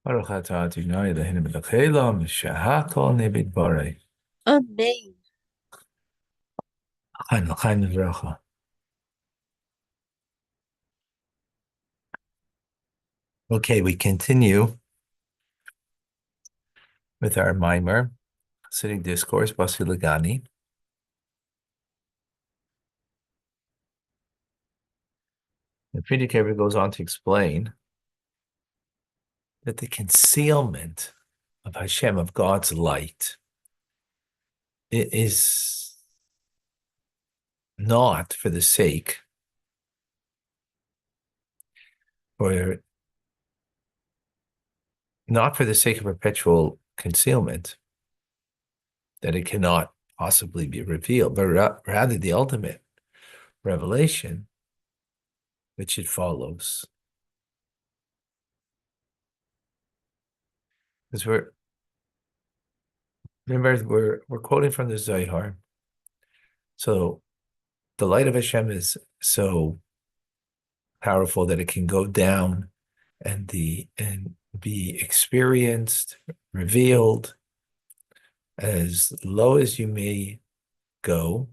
Baruch atah Adonai Eloheinu melech haolam, shehakol na'eh b'dbarei. Amém. Chaim Levracha. Okay, we continue with our mimer, Hasidic discourse, Basi Lagani. And Friedrich Heber goes on to explain that the concealment of Hashem, of God's light, it is not for the sake, or not for the sake of perpetual concealment, that it cannot possibly be revealed, but rather the ultimate revelation which it follows. Because we're quoting from the Zohar. So the light of Hashem is so powerful that it can go down and be experienced, revealed as low as you may go.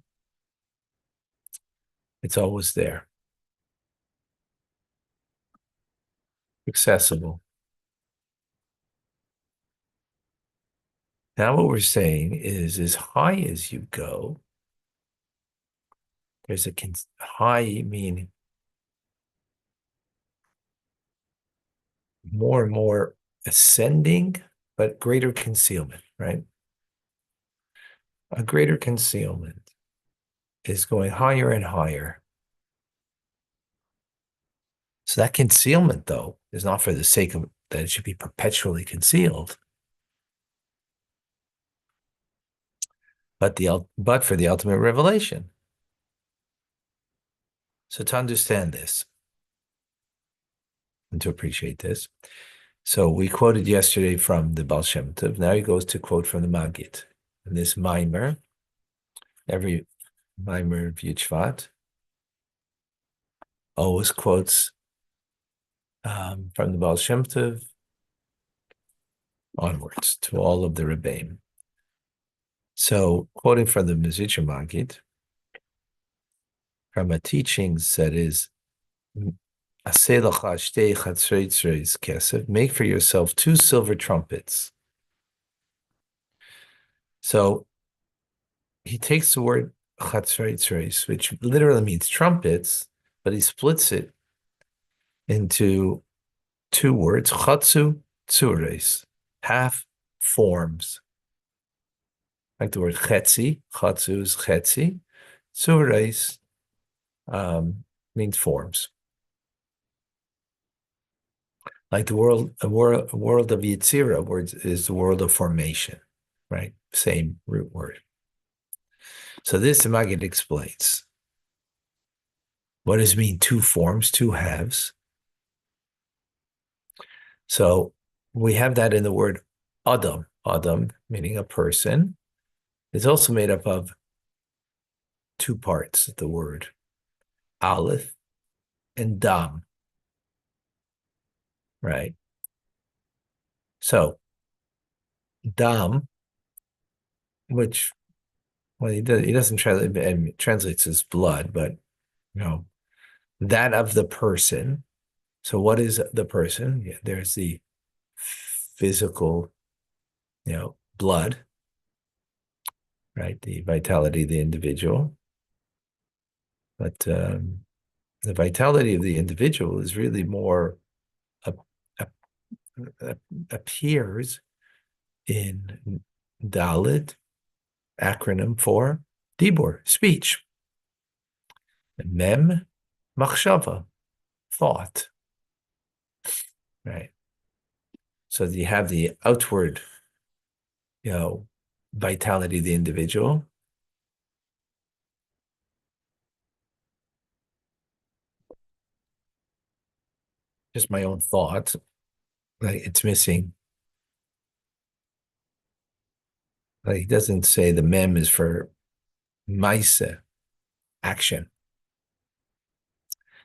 It's always there, accessible. Now what we're saying is, as high as you go, there's a high meaning more and more ascending, but greater concealment, right? A greater concealment is going higher and higher. So that concealment, though, is not for the sake of that it should be perpetually concealed, but for the ultimate revelation. So to understand this and to appreciate this, so we quoted yesterday from the Baal Shem Tov. Now he goes to quote from the Maggid. And this mimer, every mimer of Yitzhvat, always quotes from the Baal Shem Tov onwards to all of the Rebbeim. So, quoting from the Mezritcher Maggid, from a teachings that is, make for yourself 2 silver trumpets. So, he takes the word chatzreitzreis, which literally means trumpets, but he splits it into 2 words, chatzu, tzureis, half forms. Like the word chetzi, chatzu is chetzi, tzureis means forms. Like the world, a world of Yetzirah is the world of formation, right? Same root word. So this the Maggid explains. What does it mean 2 forms, 2 halves? So we have that in the word Adam. Adam, meaning a person, is also made up of 2 parts of the word, Aleph and Dam, right? So Dam, which, well, he doesn't translates as blood, but that of the person. So what is the person? Yeah, there's the physical, blood, right? The vitality of the individual. But the vitality of the individual is really more appears in Dalit, acronym for Dibur, speech. And Mem, machshava, thought. Right. So you have the outward, vitality of the individual. Just my own thoughts. Like it's missing. Like he doesn't say the mem is for maise, action.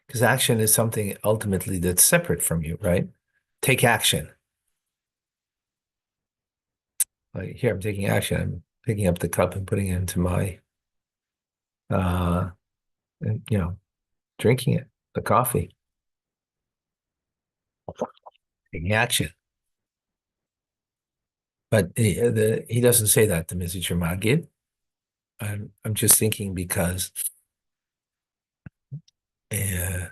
Because action is something ultimately that's separate from you, right? Take action. Like here, I'm taking action. I'm picking up the cup and putting it into my, uh, and, drinking it, the coffee, taking action. But he doesn't say that to Mr. Magid. I'm just thinking because uh,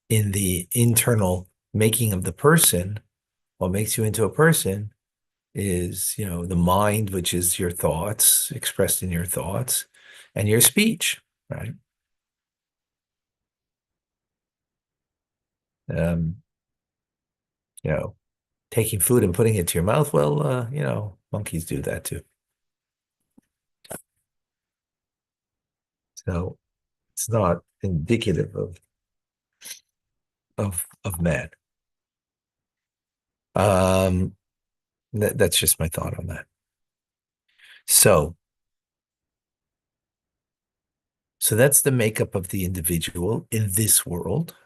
in the internal making of the person, what makes you into a person is, the mind, which is your thoughts expressed in your thoughts, and your speech, right? Um, you know, taking food and putting it to your mouth. Well, monkeys do that too. So it's not indicative of man. Um, that's just my thought on that. So, so that's the makeup of the individual in this world.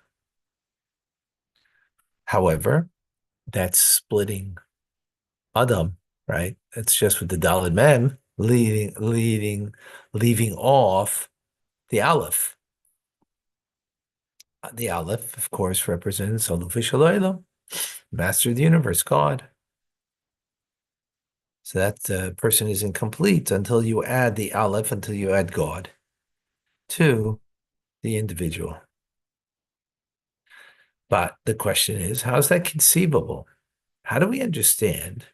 However, that's splitting Adam, right? That's just with the Daled Mem leaving off the Aleph. The Aleph, of course, represents Alufi Shalayla, Master of the Universe, God. So that person is incomplete until you add the Aleph, until you add God to the individual. But the question is, how is that conceivable? How do we understand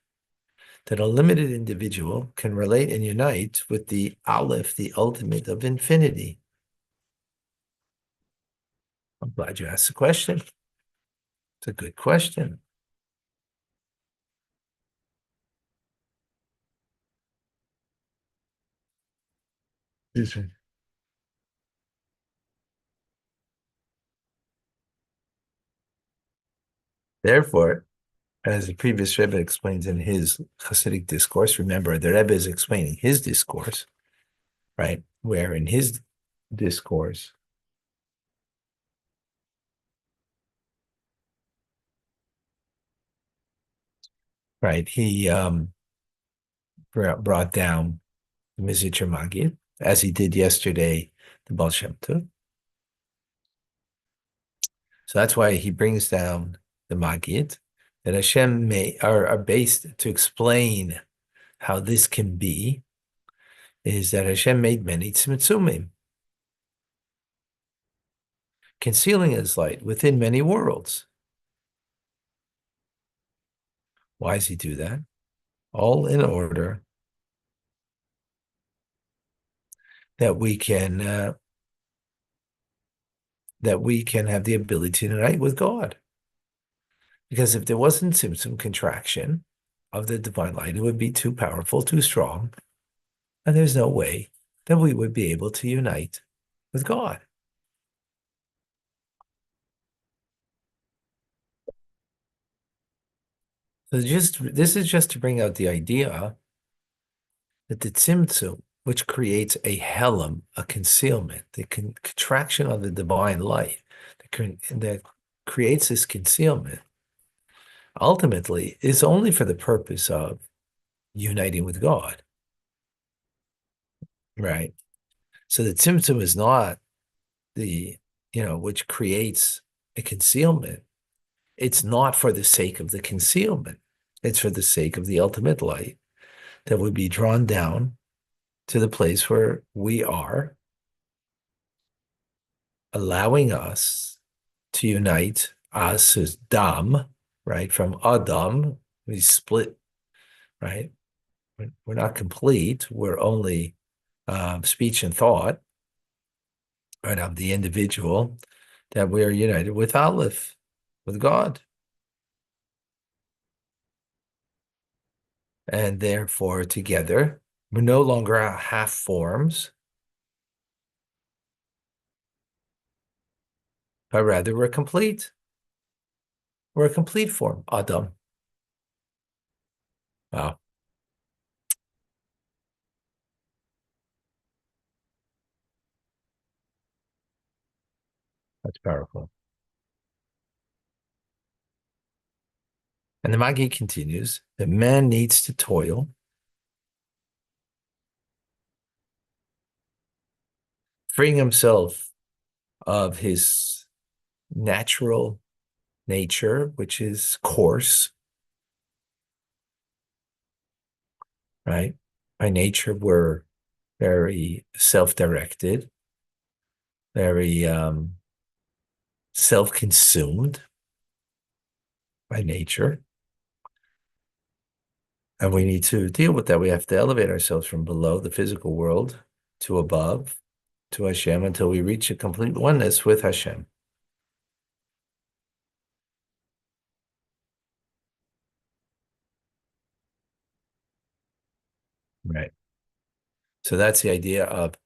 that a limited individual can relate and unite with the Aleph, the ultimate of infinity? I'm glad you asked the question. It's a good question. Therefore, as the previous Rebbe explains in his Hasidic discourse, remember the Rebbe is explaining his discourse, right? Where in his discourse, right, he brought down the Mizitcher Magid, as he did yesterday, the Baal Shem Tov. So that's why he brings down the Magid that Hashem are based to explain how this can be, is that Hashem made many tzimtzumim, concealing his light within many worlds. Why does he do that? All in order that we can have the ability to unite with God. Because if there wasn't tzimtzum contraction of the divine light, it would be too powerful, too strong, and there's no way that we would be able to unite with God. So this is just to bring out the idea that the tzimtzum, which creates a helam, a concealment, the contraction of the divine light, that creates this concealment, ultimately is only for the purpose of uniting with God, right? So the tzimtzum is not the, which creates a concealment. It's not for the sake of the concealment. It's for the sake of the ultimate light that would be drawn down to the place where we are, allowing us to unite us as Dam, right? From Adam, we split, right? We're not complete. We're only speech and thought, right, of the individual, that we are united with Aleph, with God. And therefore, together, we're no longer half forms, but rather we're complete. We're a complete form, Adam. Wow, that's powerful. And the Magi continues that man needs to toil freeing himself of his natural nature, which is coarse, right? By nature, we're very self-directed, very self-consumed by nature. And we need to deal with that. We have to elevate ourselves from below the physical world to above, to Hashem, until we reach a complete oneness with Hashem. Right. So that's the idea of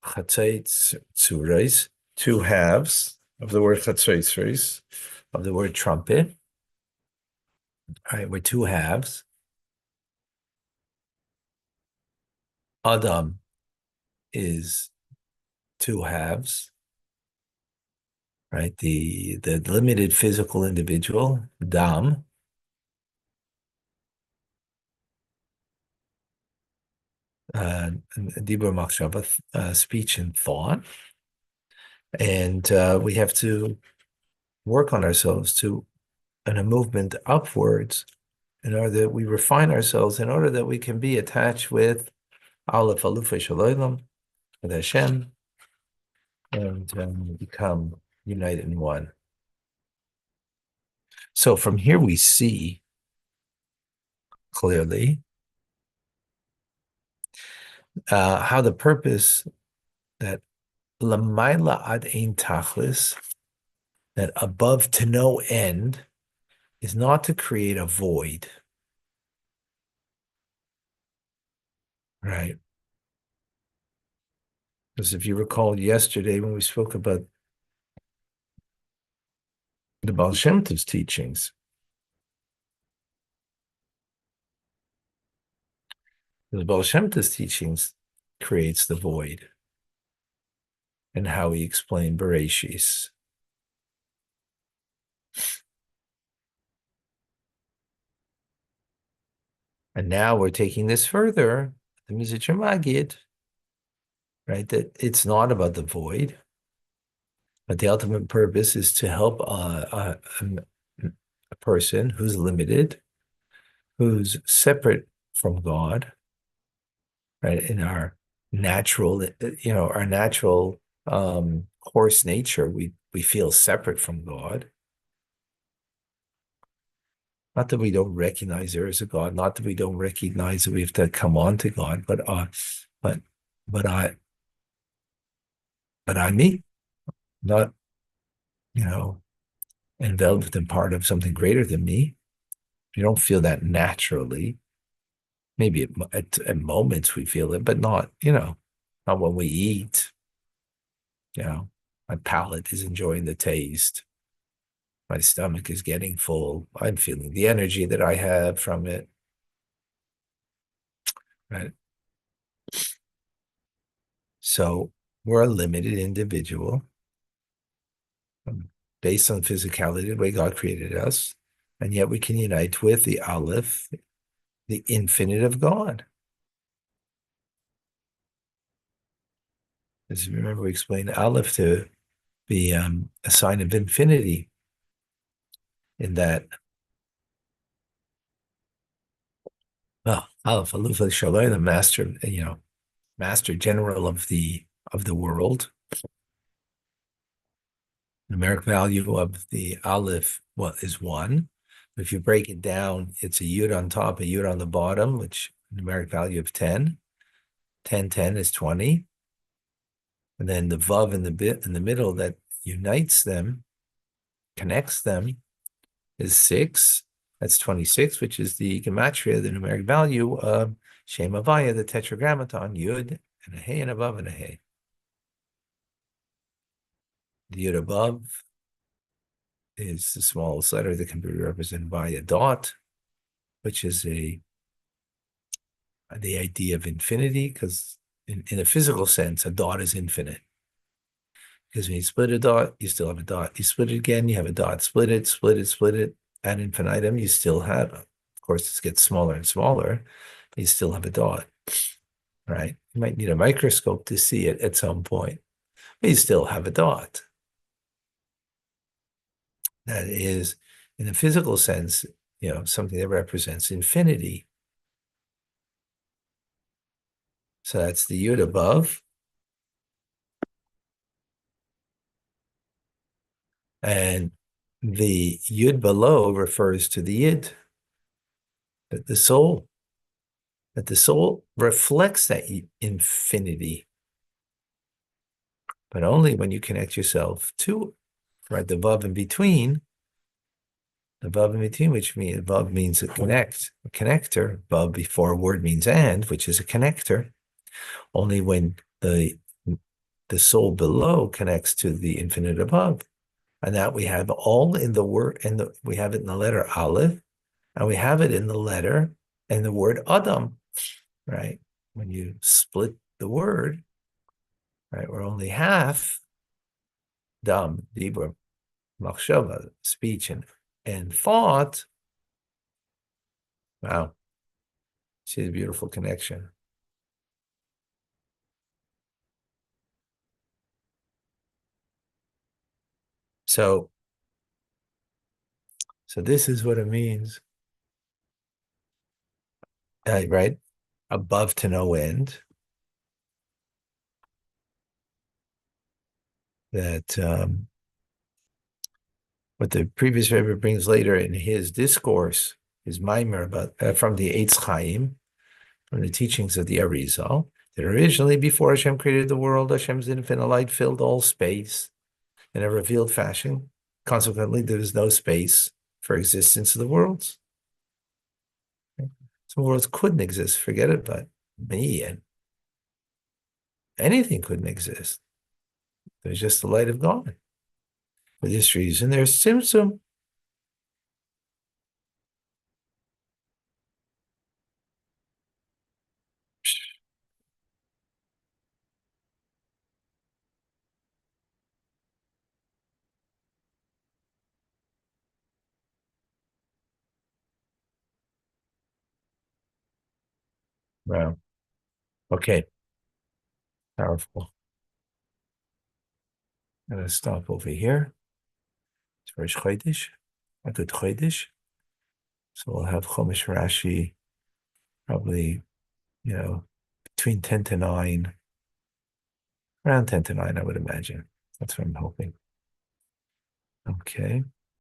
chatzai tzurais, two halves of the word chatzai tzurais, of the word trumpet. All right, we're two halves. Adam is two halves, right? The limited physical individual, Dam, Dibur Machshava, speech and thought. And we have to work on ourselves in a movement upwards in order that we refine ourselves, in order that we can be attached with Aleph Alufa Shalom, with Hashem, and become united in one. So from here we see clearly how the purpose that Lamaila ad ein tachlis, that above to no end, is not to create a void, right? Because if you recall yesterday when we spoke about the Baal Shem Tov's teachings, the Baal Shem Tov's teachings creates the void, and how he explained Bereshis. And now we're taking this further, the Mizrach Magid, right? That it's not about the void, but the ultimate purpose is to help a person who's limited, who's separate from God, right? In our natural, our natural coarse nature, we feel separate from God. Not that we don't recognize there is a God, not that we don't recognize that we have to come on to God, but I'm me, not, enveloped in part of something greater than me. You don't feel that naturally. Maybe at moments we feel it, but not when we eat. My palate is enjoying the taste. My stomach is getting full. I'm feeling the energy that I have from it. Right. So we're a limited individual based on physicality, the way God created us, and yet we can unite with the Aleph, the infinite of God. As you remember, we explained Aleph to be a sign of infinity, in that, Aleph Alufa Shalai, the master general of the world. Numeric value of the Aleph is 1. If you break it down, it's a Yud on top, a Yud on the bottom, which numeric value of 10. 10, 10 is 20. And then the Vav in the middle that unites them, connects them, is 6. That's 26, which is the gematria, the numeric value of Shem Havaya, the tetragrammaton, Yud and a Hey and a Vav and a Hey. The Yud above is the smallest letter that can be represented by a dot, which is the idea of infinity, because in a physical sense, a dot is infinite. Because when you split a dot, you still have a dot. You split it again, you have a dot. Split it, ad infinitum, you still have, of course, it gets smaller and smaller, you still have a dot, right? You might need a microscope to see it at some point. you still have a dot. That is, in a physical sense, something that represents infinity. So that's the yud above. And the yud below refers to the yid, the soul. That the soul reflects that infinity, but only when you connect yourself to, right, the vav in between. The vav in between, which means vav means a connector. Vav before a word means and, which is a connector. Only when the soul below connects to the infinite above, and that we have all in the word, and we have it in the letter Aleph, and we have it in the letter and the word Adam, right? When you split the word, right, we're only half dam, dibur, machshava, speech and thought. Wow, see the beautiful connection. So this is what it means, right? Above to no end. That what the previous Rebbe brings later in his discourse, his mimer about from the Eitz Chaim, from the teachings of the Arizal, that originally before Hashem created the world, Hashem's infinite light filled all space in a revealed fashion. Consequently, there is no space for existence of the worlds. Some worlds couldn't exist, forget it, but me and anything couldn't exist. There's just the light of God. For this reason, there's Tzimtzum. Wow. Okay. Powerful. I'm going to stop over here. It's Rosh Chodesh, a good Chodesh. So we'll have Chumash Rashi probably, between 10 to 9, around 10 to 9, I would imagine. That's what I'm hoping. Okay.